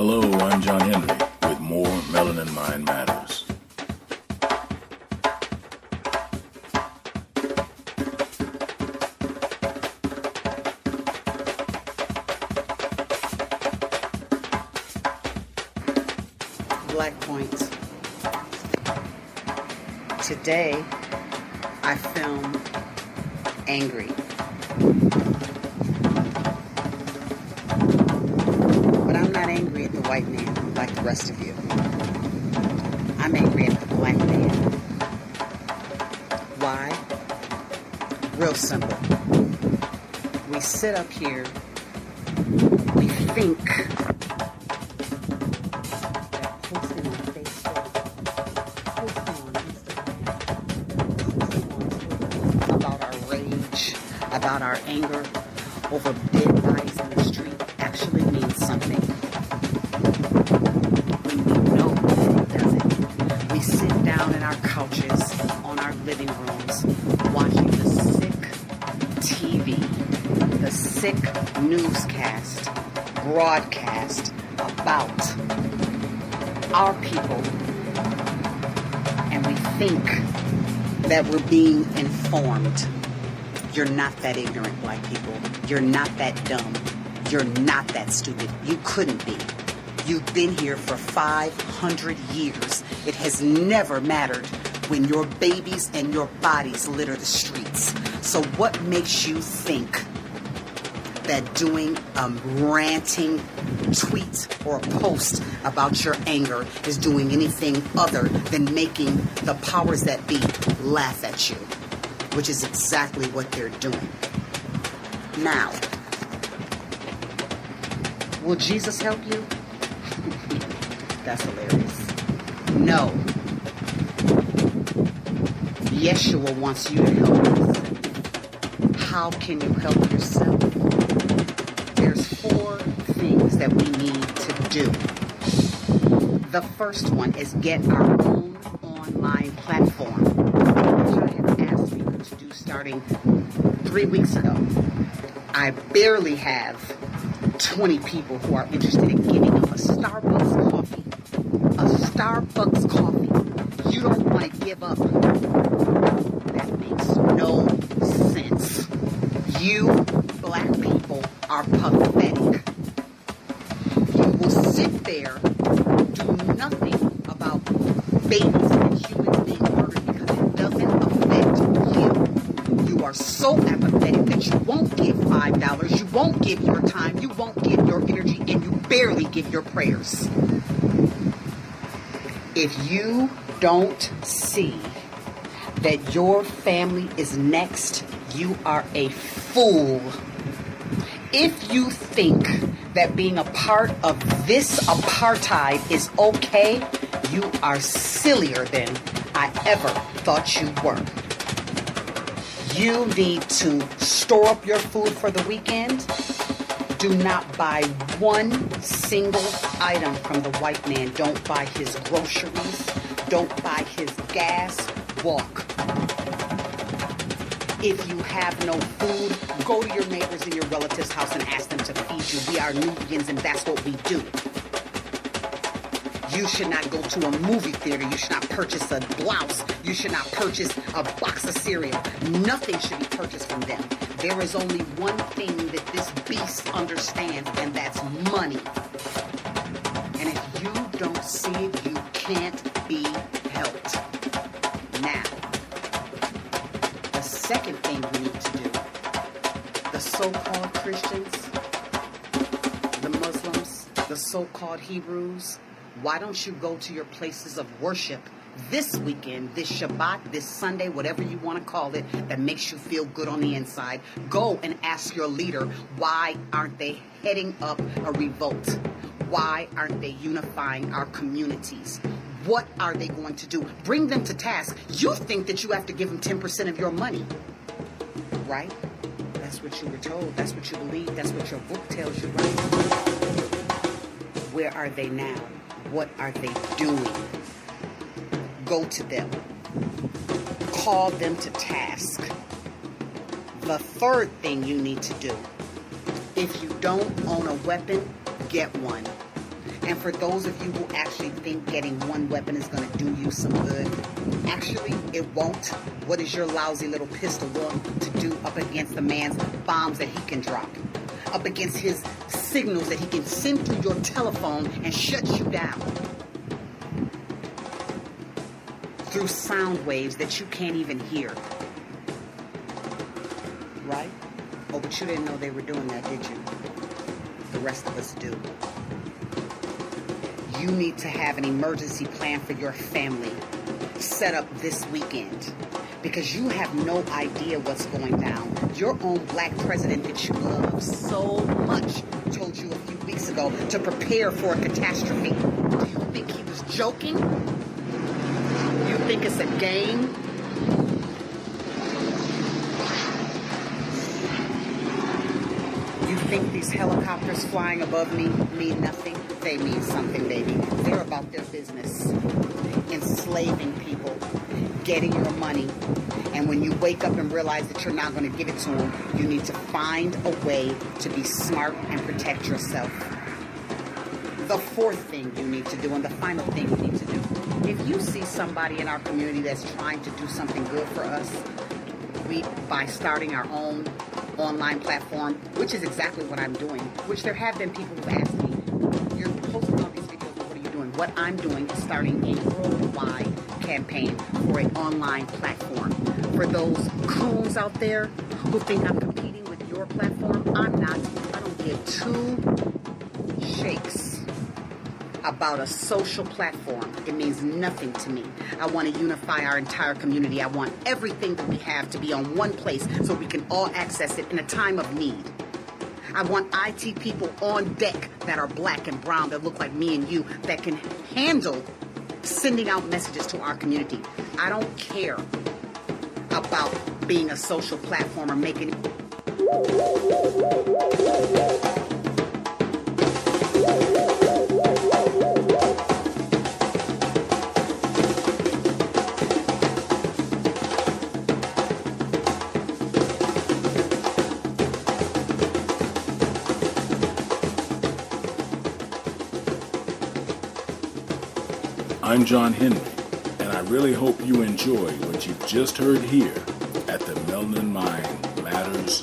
Hello, I'm John Henry with more Melanin Mind Matters. Black Points. Today, I film angry. But I'm not angry at the white man like the rest of you. I'm angry at the black man. Why? Real simple. We sit up here, we think posting on Facebook, posting on Instagram, posting on Twitter about our rage, about our anger over dead bodies in the street actually means something. When we know that it doesn't. We sit down in our couches, on our living rooms, watching the sick TV, the sick newscast, broadcast about our people, and we think that we're being informed. You're not that ignorant, black people. You're not that dumb. You're not that stupid. You couldn't be. You've been here for 500 years. It has never mattered when your babies and your bodies litter the streets. So what makes you think that doing a ranting tweet or a post about your anger is doing anything other than making the powers that be laugh at you, which is exactly what they're doing. Now, will Jesus help you? That's hilarious. No. Yeshua wants you to help us. How can you help yourself? There's 4 things that we need to do. The first one is get our own online platform, which I have asked people to do starting 3 weeks ago. I barely have 20 people who are interested in giving up a Starbucks coffee. A Starbucks coffee. You don't want to give up. That makes no sense. You black people are pathetic. You will sit there, do nothing about babies and humans being murdered because it doesn't affect you. You are so apathetic that you won't give $5, you won't give your time, you won't give your energy, and you barely give your prayers. If you don't see that your family is next, you are a fool. If you think that being a part of this apartheid is okay, you are sillier than I ever thought you were. You need to store up your food for the weekend. Do not buy one single item from the white man. Don't buy his groceries. Don't buy his gas. Walk. If you have no food, go to your neighbors and your relatives' house and ask them to feed you. We are Nubians and that's what we do. You should not go to a movie theater. You should not purchase a blouse. You should not purchase a box of cereal. Nothing should be purchased from them. There is only one thing that this beast understands, and that's money. And if you don't see it, you can't be helped. Now, the second thing we need to do, the so-called Christians, the Muslims, the so-called Hebrews, why don't you go to your places of worship this weekend, this Shabbat, this Sunday, whatever you want to call it, that makes you feel good on the inside? Go and ask your leader, why aren't they heading up a revolt? Why aren't they unifying our communities? What are they going to do? Bring them to task. You think that you have to give them 10% of your money, right? That's what you were told. That's what you believe. That's what your book tells you, right? Where are they now? What are they doing? Go to them. Call them to task. The third thing you need to do, if you don't own a weapon, get one. And for those of you who actually think getting one weapon is going to do you some good, actually, it won't. What is your lousy little pistol going to do up against the man's bombs that he can drop? Up against his signals that he can send through your telephone and shut you down? Through sound waves that you can't even hear. Right? Oh, but you didn't know they were doing that, did you? The rest of us do. You need to have an emergency plan for your family set up this weekend, because you have no idea what's going down. Your own black president that you love so much told you a few weeks ago to prepare for a catastrophe. Do you think he was joking? You think it's a game? You think these helicopters flying above me mean nothing? They mean something, baby. They're about their business. Enslaving people, getting your money. And when you wake up and realize that you're not going to give it to them, you need to find a way to be smart and protect yourself. The fourth thing you need to do, and the final thing you need to do, if you see somebody in our community that's trying to do something good for us, by starting our own online platform, which is exactly what I'm doing, which there have been people who've asked me, you're posting all these videos, what are you doing? What I'm doing is starting a worldwide campaign for an online platform. For those coons out there who think I'm competing with your platform, I'm not. I don't give two shakes about a social platform. It means nothing to me. I want to unify our entire community. I want everything that we have to be on one place so we can all access it in a time of need. I want IT people on deck that are black and brown, that look like me and you, that can handle sending out messages to our community. I don't care about being a social platform or making I'm John Henry, and I really hope you enjoy what you've just heard here at the Melanin Mind Matters